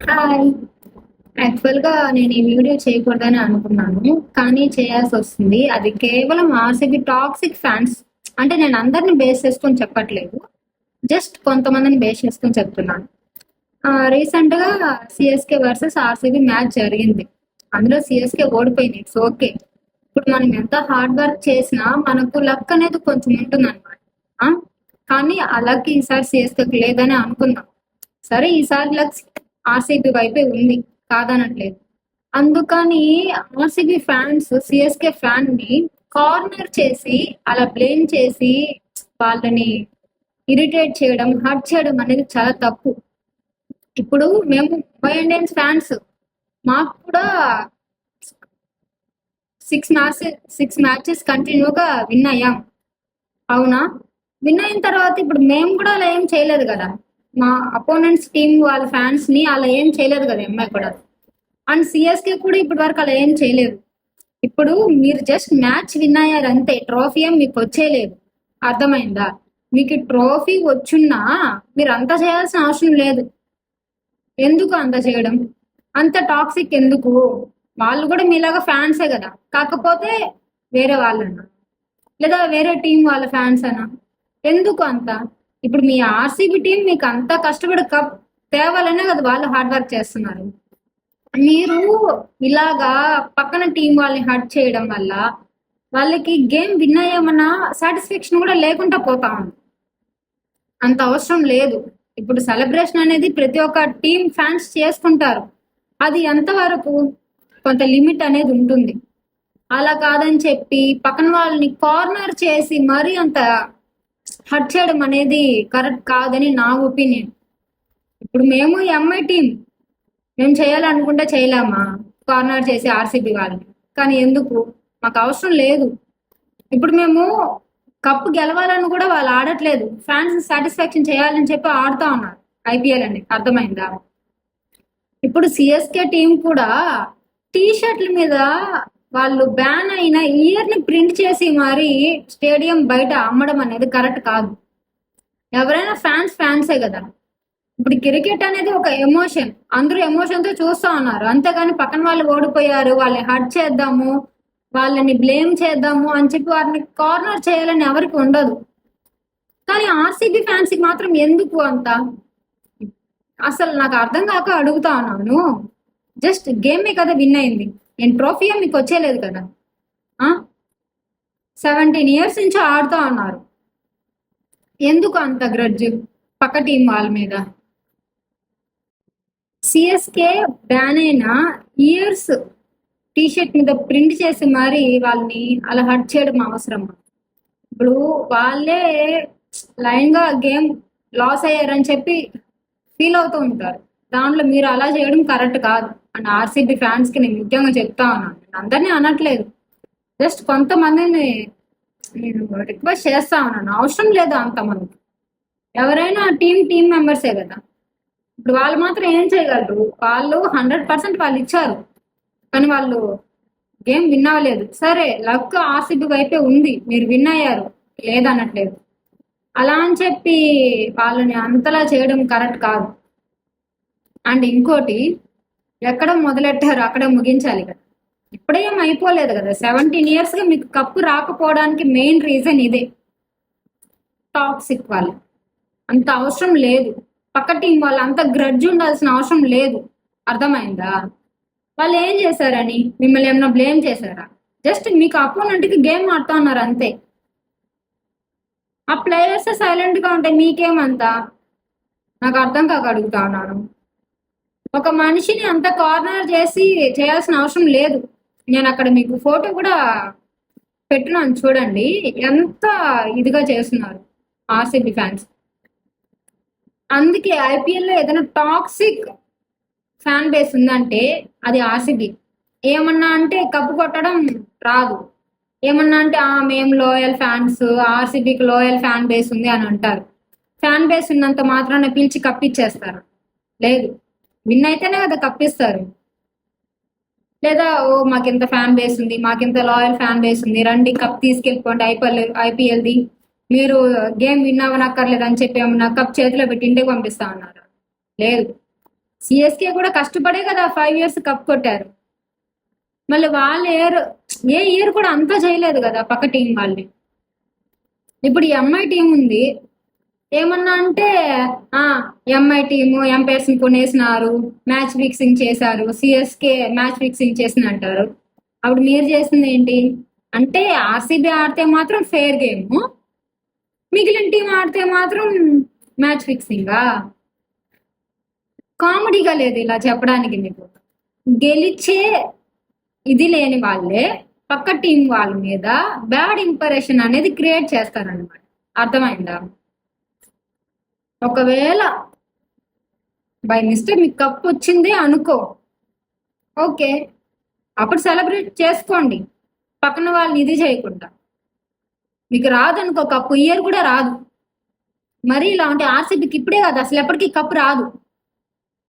Hi. యాక్చువల్‌గా నేను ఈ వీడియో చేయకూడదని అనుకున్నాను. కానీ చేయాల్సొస్తుంది. అది కేవలం ఆర్‌సీబీ టాక్సిక్ ఫ్యాన్స్. అంటే నేను అందరిని బేస్ చేసుకొని చెప్పట్లేదు. జస్ట్ కొంతమందిని బేస్ చేసుకొని చెప్తున్నాను. రీసెంట్‌గా సీఎస్‌కే వర్సెస్ ఆర్‌సీబీ మ్యాచ్ జరిగింది. అందులో సీఎస్‌కే ఓడిపోయింది. It's okay. ఇప్పుడు మనం ఎంత హార్డ్ వర్క్ చేసినా మనకు లక్ అనేది కొంచెం ఉంటుందన్నమాట. ఆ! కానీ ఆ లక్ ఈసారి సీఎస్‌కేకి లేదని అనుకుందాం. సరే ఈసారి లక్ ఆర్‌సీబీ వైపే ఉంది. కాదనట్లేదు. అందుకని ఆర్‌సీబీ ఫ్యాన్స్ సీఎస్‌కే ఫ్యాన్‌ని కార్నర్ చేసి, అలా బ్లేమ్ చేసి వాళ్ళని ఇరిటేట్ చేయడం, హర్ట్ చేయడం అనేది చాలా తప్పు. ఇప్పుడు మేము ముంబై ఇండియన్స్ ఫ్యాన్స్. మాకు కూడా 6 మ్యాచెస్ కంటిన్యూగా విన్ అయ్యాం. అవునా? విన్ అయిన తర్వాత ఇప్పుడు మేము కూడా అలా ఏం చేయలేదు కదా! మా అపోనెంట్స్ టీమ్ వాళ్ళ ఫ్యాన్స్‌ని అలా ఏం చేయలేదు కదా! ఎంఐ కూడా. అండ్ సీఎస్‌కే కూడా ఇప్పటి వరకు అలా ఏం చేయలేదు. ఇప్పుడు మీరు జస్ట్ మ్యాచ్ విన్ అయ్యారు అంతే. ట్రోఫీ ఏం మీకు వచ్చేయలేదు. అర్థమైందా? మీకు ట్రోఫీ వచ్చున్నా మీరు అంత చేయాల్సిన అవసరం లేదు. ఎందుకు అంత చేయడం? అంత టాక్సిక్ ఎందుకు? వాళ్ళు కూడా మీలాగా ఫ్యాన్సే కదా! కాకపోతే వేరే వాళ్ళన్నా, లేదా వేరే టీం వాళ్ళ ఫ్యాన్స్ అనా? ఎందుకు అంత? ఇప్పుడు మీ ఆర్సీబీ టీం మీకు అంత కష్టపడి కప్ తేవాలనే కదా వాళ్ళు హార్డ్ వర్క్ చేస్తున్నారు. మీరు ఇలాగా పక్కన టీం వాళ్ళని హర్ట్ చేయడం వల్ల వాళ్ళకి గేమ్ విన్ అయ్యామన్న సాటిస్ఫాక్షన్ కూడా లేకుండా పోతా ఉంది. అంత అవసరం లేదు. ఇప్పుడు సెలబ్రేషన్ అనేది ప్రతి ఒక్క టీం ఫ్యాన్స్ చేసుకుంటారు. అది ఎంతవరకు కొంత లిమిట్ అనేది ఉంటుంది. అలా కాదని చెప్పి పక్కన వాళ్ళని కార్నర్ చేసి మరీ అంత హర్ట్ చేయడం అనేది కరెక్ట్ కాదని నా ఒపీనియన్. ఇప్పుడు మేము ఎంఐ టీం మేము చేయాలనుకుంటే చేయలేమా? కార్నర్ చేసి ఆర్సీబీ వాళ్ళని. కానీ ఎందుకు? మాకు అవసరం లేదు. ఇప్పుడు మేము కప్ గెలవాలని కూడా వాళ్ళు ఆడట్లేదు. ఫ్యాన్స్ సాటిస్ఫాక్షన్ చేయాలని చెప్పి ఆడుతా ఉన్నారు ఐపీఎల్ అని. అర్థమైందా? ఇప్పుడు సిఎస్కే టీం కూడా టీ షర్ట్ల మీద వాళ్ళు బ్యాన్ అయిన ఇయర్ ని ప్రింట్ చేసి మరి స్టేడియం బయట అమ్మడం అనేది కరెక్ట్ కాదు. ఎవరైనా ఫ్యాన్సే కదా. ఇప్పుడు క్రికెట్ అనేది ఒక ఎమోషన్. అందరూ ఎమోషన్ తో చూస్తా ఉన్నారు. అంతేగాని పక్కన వాళ్ళు ఓడిపోయారు, వాళ్ళని హర్ట్ చేద్దాము, వాళ్ళని బ్లేమ్ చేద్దాము అని చెప్పి వారిని కార్నర్ చేయాలని ఎవరికి ఉండదు. కానీ ఆర్సీబీ ఫ్యాన్స్ కి మాత్రం ఎందుకు అంత? అసలు నాకు అర్థం కాక అడుగుతా ఉన్నాను. జస్ట్ గేమే కదా విన్ అయింది. నేను ట్రోఫీ మీకు వచ్చేలేదు కదా. 17 ఇయర్స్ నుంచి ఆడుతా ఉన్నారు. ఎందుకు అంత గ్రడ్జ్ పక్క టీం వాళ్ళ మీద? సిఎస్కే బ్యాన్ అయిన ఇయర్స్ టీషర్ట్ మీద ప్రింట్ చేసి మరి వాళ్ళని అలా హర్ట్ చేయడం అవసరమా? ఇప్పుడు వాళ్ళే లైన్ గా గేమ్ లాస్ అయ్యారని చెప్పి ఫీల్ అవుతూ ఉంటారు. దాంట్లో మీరు అలా చేయడం కరెక్ట్ కాదు. అండ్ ఆర్సీబీ ఫ్యాన్స్ కి నేను ముఖ్యంగా చెప్తా ఉన్నాను. నేను అందరినీ అనట్లేదు. జస్ట్ కొంతమందిని నేను రిక్వెస్ట్ చేస్తా ఉన్నాను. అవసరం లేదు అంతమంది. ఎవరైనా టీం మెంబర్సే కదా. ఇప్పుడు వాళ్ళు మాత్రం ఏం చేయగలరు? వాళ్ళు 100% వాళ్ళు ఇచ్చారు. కానీ వాళ్ళు గేమ్ విన్ అవ్వలేదు. సరే లక్ ఆర్సీబీ వైపే ఉంది. మీరు విన్ అయ్యారు. లేదనట్లేదు. అలా అని చెప్పి వాళ్ళని అంతలా చేయడం కరెక్ట్ కాదు. అండ్ ఇంకోటి, ఎక్కడ మొదలెట్టారు అక్కడే ముగించాలి కదా. ఇప్పుడేం అయిపోలేదు కదా. 17 ఇయర్స్ గా మీకు కప్పు రాకపోవడానికి మెయిన్ రీజన్ ఇదే. టాక్సిక్ వాళ్ళు. అంత అవసరం లేదు. పక్క టీం వాళ్ళు అంత గ్రడ్జ్ ఉండాల్సిన అవసరం లేదు. అర్థమైందా? వాళ్ళు ఏం చేశారని మిమ్మల్ని ఏమన్నా బ్లేమ్ చేశారా? జస్ట్ మీకు అపోనెంట్ కి గేమ్ ఆడుతా ఉన్నారు అంతే. ఆ ప్లేయర్స్ సైలెంట్ గా ఉంటే మీకేమంతా? నాకు అర్థం కాక అడుగుతా ఉన్నాను. ఒక మనిషిని అంత కార్నర్ చేసి చేయాల్సిన అవసరం లేదు. నేను అక్కడ మీకు ఫోటో కూడా పెట్టినాను చూడండి. ఎంత ఇదిగా చేస్తున్నారు ఆర్సీబీ ఫ్యాన్స్. అందుకే ఐపీఎల్ లో ఏదైనా టాక్సిక్ ఫ్యాన్ బేస్ ఉందంటే అది ఆర్సీబీ. ఏమన్నా అంటే కప్పు కొట్టడం రాదు. ఏమన్నా అంటే మేము లోయల్ ఫ్యాన్స్, ఆర్సీబీకి లోయల్ ఫ్యాన్ బేస్ ఉంది అని అంటారు. ఫ్యాన్ బేస్ ఉన్నంత మాత్రాన పిలిచి కప్పిచ్చేస్తారు? లేదు. విన్ అయితేనే కదా కప్పిస్తారు. లేదా మాకింత ఫ్యాన్ బేస్ ఉంది, మాకింత లాయల్ ఫ్యాన్ బేస్ ఉంది, రండి కప్ తీసుకెళ్ళిపోండి ఐపీఎల్ది, మీరు గేమ్ విన్ అవ్వనక్కర్లేదు అని చెప్పి ఏమన్నా కప్ చేతిలో పెట్టి ఇంటికి పంపిస్తా ఉన్నారు? లేదు. సిఎస్కే కూడా కష్టపడే కదా 5 years కప్ కొట్టారు. మళ్ళీ వాళ్ళు ఏ ఇయర్ కూడా అంతా చేయలేదు కదా పక్క టీం వాళ్ళని. ఇప్పుడు ఈ ఎంఐ టీం ఉంది, ఏమన్నా అంటే ఎంఐ టీము ఎంపైర్స్ ని కొనేసినారు, మ్యాచ్ ఫిక్సింగ్ చేశారు, సిఎస్కే మ్యాచ్ ఫిక్సింగ్ చేసిన అంటారు. అప్పుడు మీరు చేసింది ఏంటి అంటే ఆర్సీబీ ఆడితే మాత్రం ఫెయిర్ గేమ్, మిగిలిన టీం ఆడితే మాత్రం మ్యాచ్ ఫిక్సింగా. కామెడీగా లేదు ఇలా చెప్పడానికి మీకు. గెలిచే ఇది లేని వాళ్ళే పక్క టీం వాళ్ళ మీద బ్యాడ్ ఇంప్రెషన్ అనేది క్రియేట్ చేస్తారనమాట. అర్థమైందా? ఒకవేళ బై మిస్టేక్ మీకు కప్ వచ్చింది అనుకో, ఓకే, అప్పుడు సెలబ్రేట్ చేసుకోండి పక్కన వాళ్ళని ఇది చేయకుండా. మీకు రాదనుకో కప్పు, ఇయర్ కూడా రాదు. మరి ఇలా ఉంటే ఆర్సీబీకి ఇప్పుడే కాదు అసలు ఎప్పటికీ కప్పు రాదు.